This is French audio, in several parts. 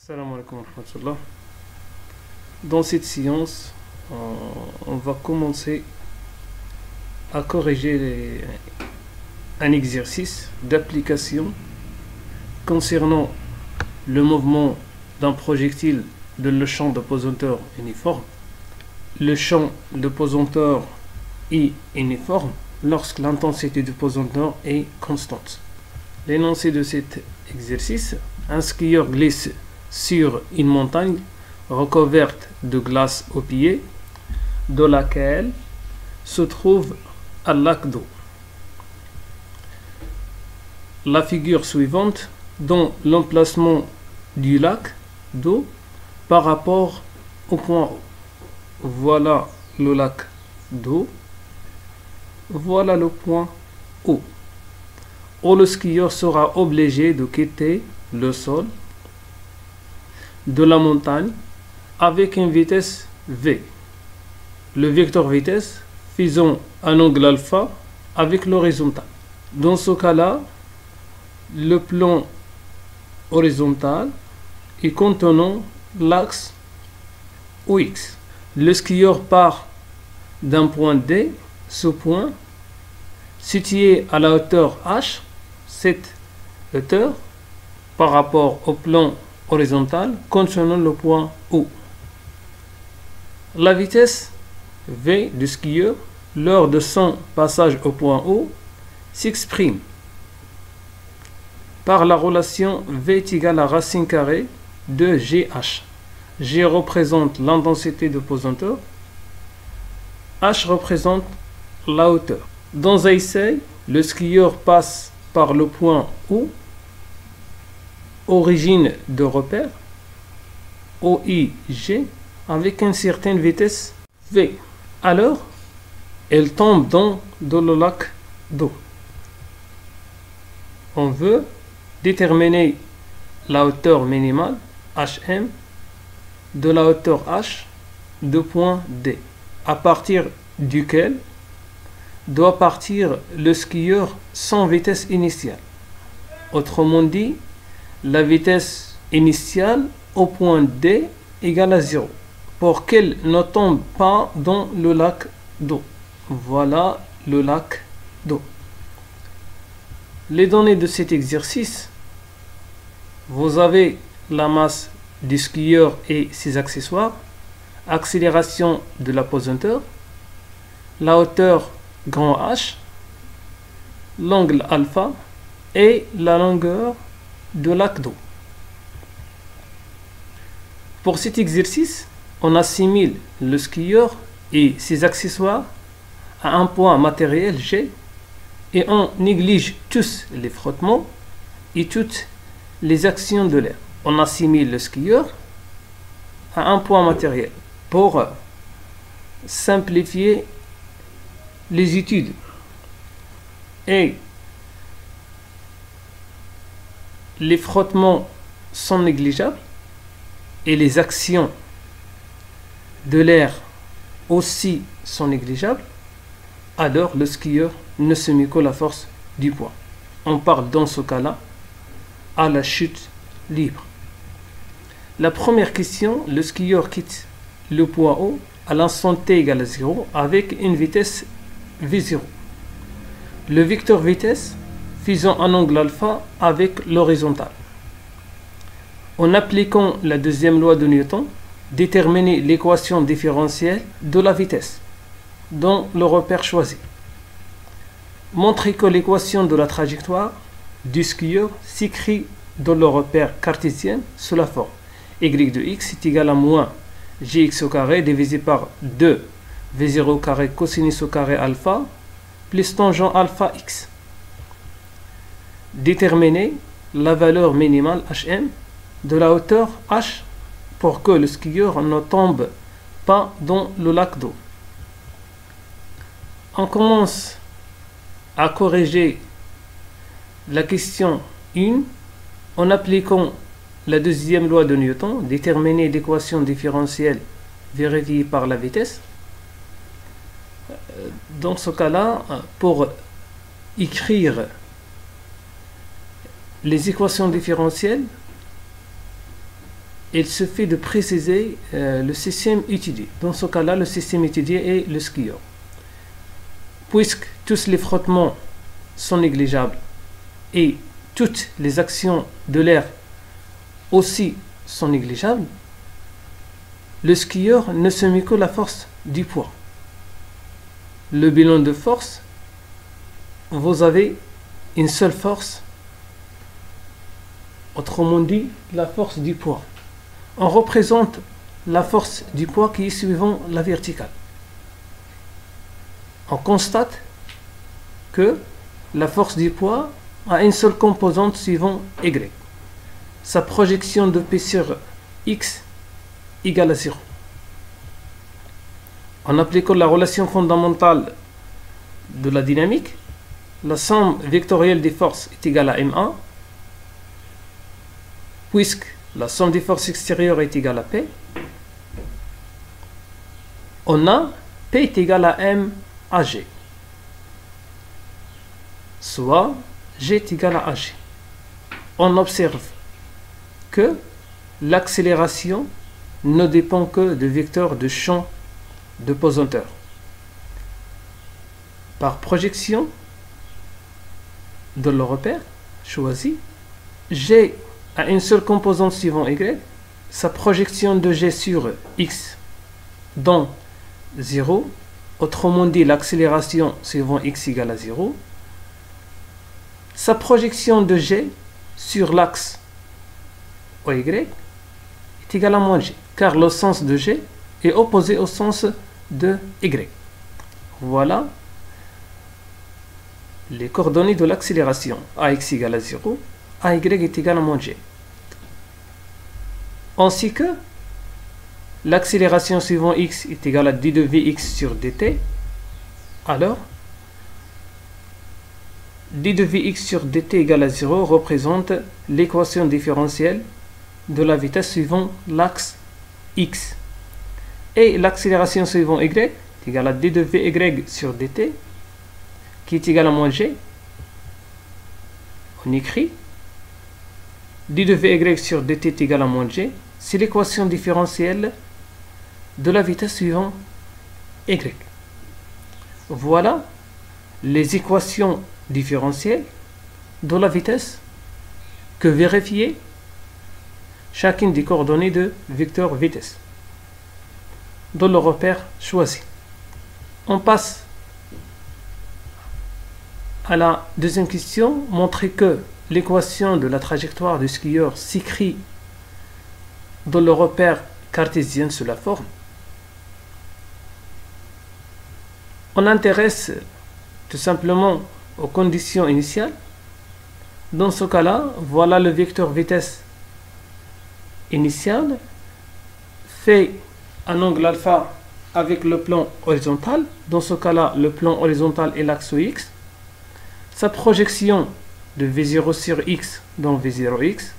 Salam alaikum wa rahmatullah. Dans cette séance, on va commencer à corriger un exercice d'application concernant le mouvement d'un projectile dans le champ de pesanteur uniforme. Le champ de pesanteur est uniforme lorsque l'intensité du pesanteur est constante. L'énoncé de cet exercice: un skieur glisse sur une montagne recouverte de glace au pied, dans laquelle se trouve un lac d'eau. La figure suivante donne l'emplacement du lac d'eau par rapport au point O. Voilà le lac d'eau, voilà le point O. Où le skieur sera obligé de quitter le sol de la montagne avec une vitesse V. Le vecteur vitesse faisant un angle alpha avec l'horizontal. Dans ce cas-là, le plan horizontal est contenant l'axe OX. Le skieur part d'un point D. Ce point, situé à la hauteur H, cette hauteur par rapport au plan horizontal concernant le point O. La vitesse V du skieur lors de son passage au point O s'exprime par la relation V est égal à racine carrée de GH. G représente l'intensité de pesanteur, H représente la hauteur. Dans un essai, le skieur passe par le point O, origine de repère, OIG, avec une certaine vitesse V. Alors, elle tombe dans le lac d'eau. On veut déterminer la hauteur minimale, HM, de la hauteur H de point D, à partir duquel doit partir le skieur sans vitesse initiale. Autrement dit, la vitesse initiale au point D égale à 0 pour qu'elle ne tombe pas dans le lac d'eau. Voilà le lac d'eau. Les données de cet exercice: vous avez la masse du skieur et ses accessoires, accélération de la pesanteur, la hauteur grand H, l'angle alpha et la longueur de lac d'eau. Pour cet exercice, on assimile le skieur et ses accessoires à un point matériel G et on néglige tous les frottements et toutes les actions de l'air. On assimile le skieur à un point matériel pour simplifier les études. Et les frottements sont négligeables et les actions de l'air aussi sont négligeables, alors le skieur ne se met qu'à la force du poids. On parle dans ce cas-là à la chute libre. La première question: le skieur quitte le point O à l'instant t égale à 0 avec une vitesse V0. Le vecteur vitesse faisant un angle alpha avec l'horizontale. En appliquant la deuxième loi de Newton, déterminer l'équation différentielle de la vitesse dans le repère choisi. Montrer que l'équation de la trajectoire du skieur s'écrit dans le repère cartésien sous la forme y de x est égal à moins gx au carré divisé par 2 v0 au carré cosinus au carré alpha plus tangent alpha x. Déterminer la valeur minimale hm de la hauteur h pour que le skieur ne tombe pas dans le lac d'eau. On commence à corriger la question 1 en appliquant la deuxième loi de Newton, déterminer l'équation différentielle vérifiée par la vitesse. Dans ce cas-là, pour écrire les équations différentielles, il suffit de préciser le système étudié. Dans ce cas-là, le système étudié est le skieur. Puisque tous les frottements sont négligeables et toutes les actions de l'air aussi sont négligeables, le skieur ne se met que la force du poids. Le bilan de force, vous avez une seule force, autrement dit la force du poids. On représente la force du poids qui est suivant la verticale. On constate que la force du poids a une seule composante suivant Y. Sa projection de P sur X égale à 0. En appliquant la relation fondamentale de la dynamique, la somme vectorielle des forces est égale à M1, puisque la somme des forces extérieures est égale à P. On a P est égal à M à G, soit G est égal à AG. On observe que l'accélération ne dépend que du vecteur de champ de pesanteur. Par projection de le repère choisi, G a une seule composante suivant Y, sa projection de G sur X dans 0, autrement dit l'accélération suivant X égale à 0, sa projection de G sur l'axe OY est égale à moins G, car le sens de G est opposé au sens de Y. Voilà les coordonnées de l'accélération. AX égale à 0, AY est égal à moins G. Ainsi que l'accélération suivant X est égale à d de Vx sur dt, alors d de Vx sur dt égale à 0 représente l'équation différentielle de la vitesse suivant l'axe X. Et l'accélération suivant Y est égale à d de Vy sur dt, qui est égal à moins G. On écrit d de Vy sur dt est égal à moins G. C'est l'équation différentielle de la vitesse suivant Y. Voilà les équations différentielles de la vitesse que vérifier chacune des coordonnées de vecteur vitesse dans le repère choisi. On passe à la deuxième question. Montrer que l'équation de la trajectoire du skieur s'écrit dans le repère cartésien sous la forme. On intéresse tout simplement aux conditions initiales. Dans ce cas-là, voilà le vecteur vitesse initial fait un angle alpha avec le plan horizontal. Dans ce cas-là, le plan horizontal est l'axe X. Sa projection de V0 sur X dans V0X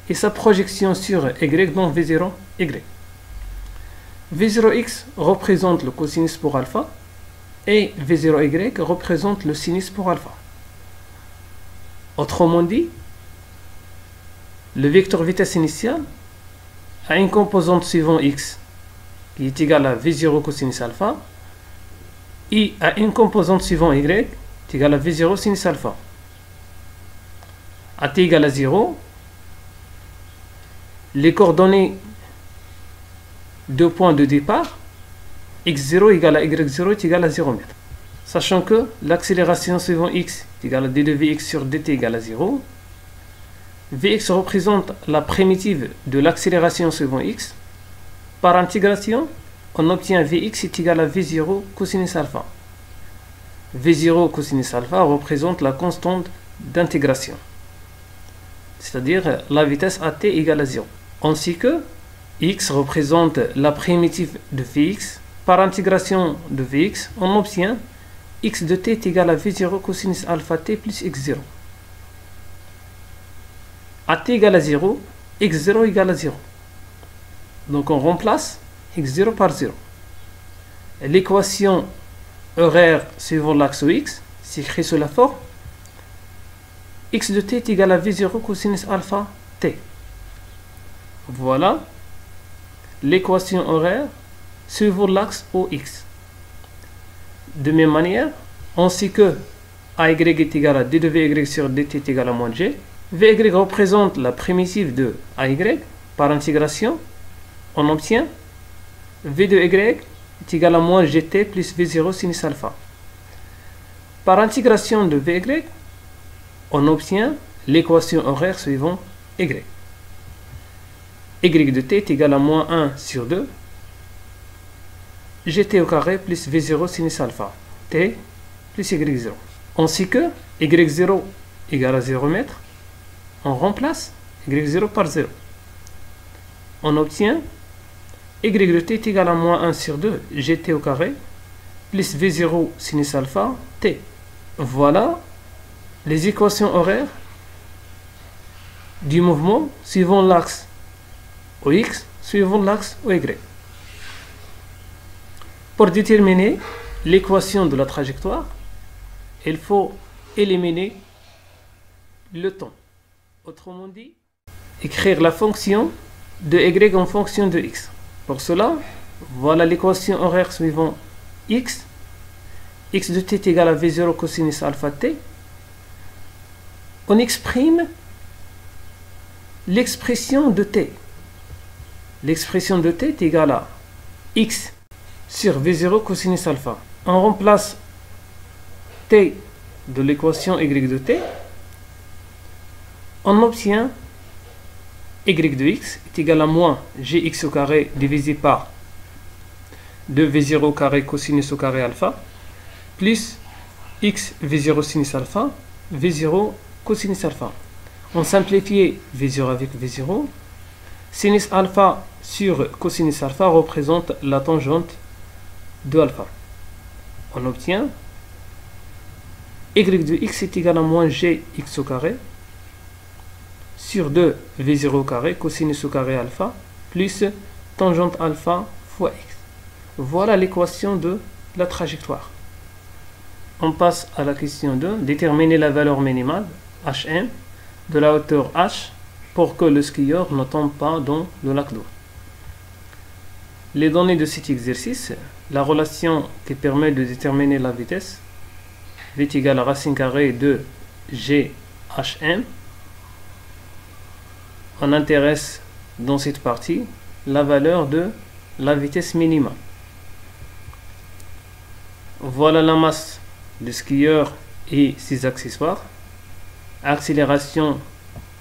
et sa projection sur Y dans V0Y. V0X représente le cosinus pour alpha et V0Y représente le sinus pour alpha. Autrement dit, le vecteur vitesse initial a une composante suivant X qui est égale à V0 cosinus alpha et a une composante suivant Y qui est égale à V0 sinus alpha. À t égale à 0, les coordonnées de points de départ x0 égale à y0 est égal à 0 m. Sachant que l'accélération suivant x est égale à d de vx sur dt égale à 0, vx représente la primitive de l'accélération suivant x. Par intégration, on obtient vx est égal à v0 cosinus alpha. v0 cosinus alpha représente la constante d'intégration, c'est-à-dire la vitesse à t égale à 0. Ainsi que x représente la primitive de vx. Par intégration de vx, on obtient x de t est égal à v0 cosinus alpha t plus x0. À t égale à 0, x0 égale à 0. Donc on remplace x0 par 0. L'équation horaire suivant l'axe x s'écrit sous la forme x de t est égal à v0 cosinus alpha t. Voilà l'équation horaire suivant l'axe OX. De même manière, on sait que AY est égal à D de VY sur DT est égal à moins G. VY représente la primitive de AY. Par intégration, on obtient V de Y est égal à moins GT plus V0 sinus alpha. Par intégration de VY, on obtient l'équation horaire suivant Y. Y de t est égal à moins 1 sur 2 gt au carré plus v0 sinus alpha t plus y0. On sait que y0 égale à 0 mètre. On remplace y0 par 0. On obtient y de t est égal à moins 1 sur 2 gt au carré plus v0 sinus alpha t. Voilà les équations horaires du mouvement suivant l'axe OX suivant l'axe OY. Pour déterminer l'équation de la trajectoire, il faut éliminer le temps. Autrement dit, écrire la fonction de Y en fonction de X. Pour cela, voilà l'équation horaire suivant X. X de t est égal à V0 cosinus alpha t. On exprime l'expression de t. L'expression de t est égale à x sur v0 cosinus alpha. On remplace t de l'équation y de t. On obtient y de x est égal à moins gx au carré divisé par 2v0 au carré cosinus au carré alpha plus x v0 sinus alpha v0 cosinus alpha. On simplifie v0 avec v0. Sinus alpha sur cosinus alpha représente la tangente de alpha. On obtient y de x est égal à moins gx au carré sur 2 v0 au carré cosinus au carré alpha plus tangente alpha fois x. Voilà l'équation de la trajectoire. On passe à la question 2. Déterminer la valeur minimale hm de la hauteur h pour que le skieur ne tombe pas dans le lac d'eau. Les données de cet exercice, la relation qui permet de déterminer la vitesse, v est égal à racine carrée de GHM. On intéresse dans cette partie la valeur de la vitesse minimale. Voilà la masse du skieur et ses accessoires. Accélération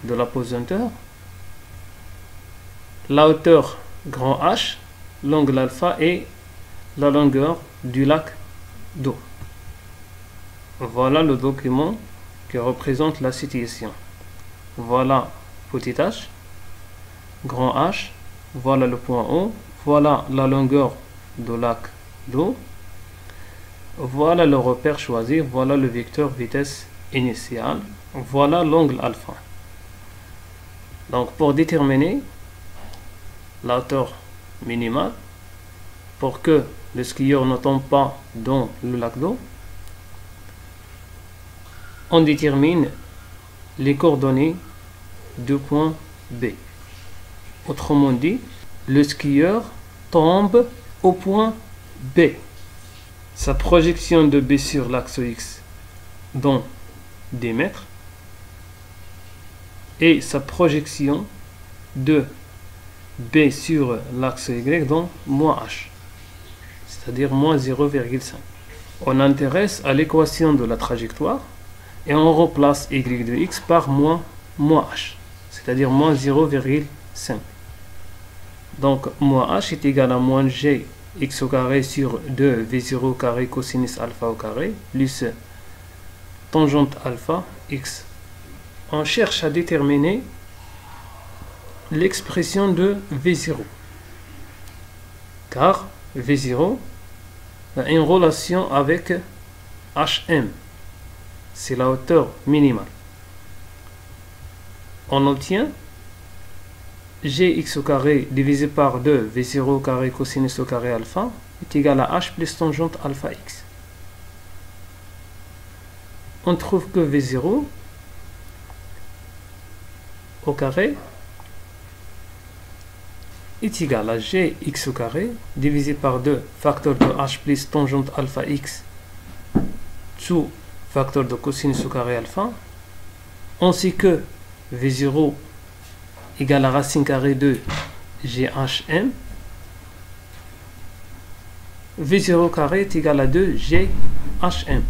de la pesanteur, la hauteur grand H, l'angle alpha et la longueur du lac d'eau. Voilà le document qui représente la situation. Voilà petit h, grand H, voilà le point O, voilà la longueur du lac d'eau, voilà le repère choisi, voilà le vecteur vitesse initiale, voilà l'angle alpha. Donc pour déterminer la hauteur minimale, pour que le skieur ne tombe pas dans le lac d'eau, on détermine les coordonnées du point B. Autrement dit, le skieur tombe au point B. Sa projection de B sur l'axe X dans 10 mètres et sa projection de B sur l'axe Y dans moins H, c'est-à-dire moins 0,5. On intéresse à l'équation de la trajectoire et on remplace Y de X par moins H, c'est-à-dire moins 0,5. Donc moins H est égal à moins G x au carré sur 2 V0 au carré cosinus alpha au carré plus tangente alpha x. On cherche à déterminer l'expression de V0, car V0 a une relation avec HM, c'est la hauteur minimale. On obtient gx au carré divisé par 2 V0 au carré cosinus au carré alpha est égal à h plus tangente alpha x. On trouve que V0 au carré est égal à gx au carré divisé par 2 facteur de h plus tangente alpha x sous facteur de cosinus au carré alpha, ainsi que v0 égale à racine carrée de GHM. V0 carré est égal à 2 GHM.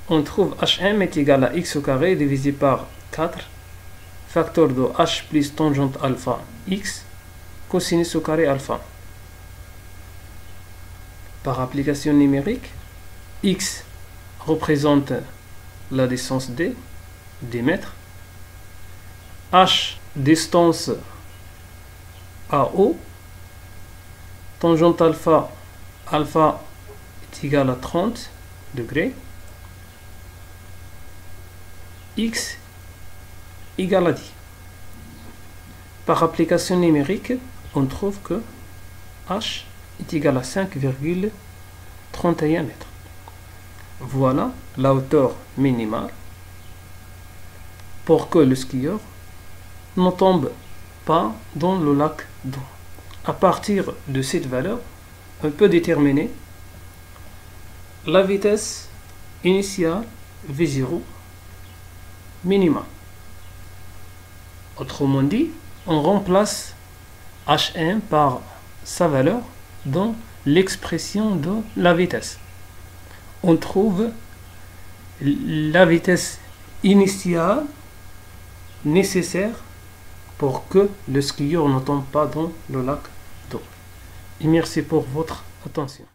On trouve HM est égal à x au carré divisé par 4 facteur de h plus tangente alpha x cosinus au carré alpha. Par application numérique, x représente la distance d, des mètres, h distance AO, tangente alpha, alpha est égal à 30 degrés, x égale à 10. Par application numérique, on trouve que h est égal à 5,31 mètres. Voilà la hauteur minimale pour que le skieur ne tombe pas dans le lac d'eau. À partir de cette valeur, on peut déterminer la vitesse initiale V0 minimale. Autrement dit, on remplace Hm par sa valeur dans l'expression de la vitesse. On trouve la vitesse initiale nécessaire pour que le skieur ne tombe pas dans le lac d'eau. Et merci pour votre attention.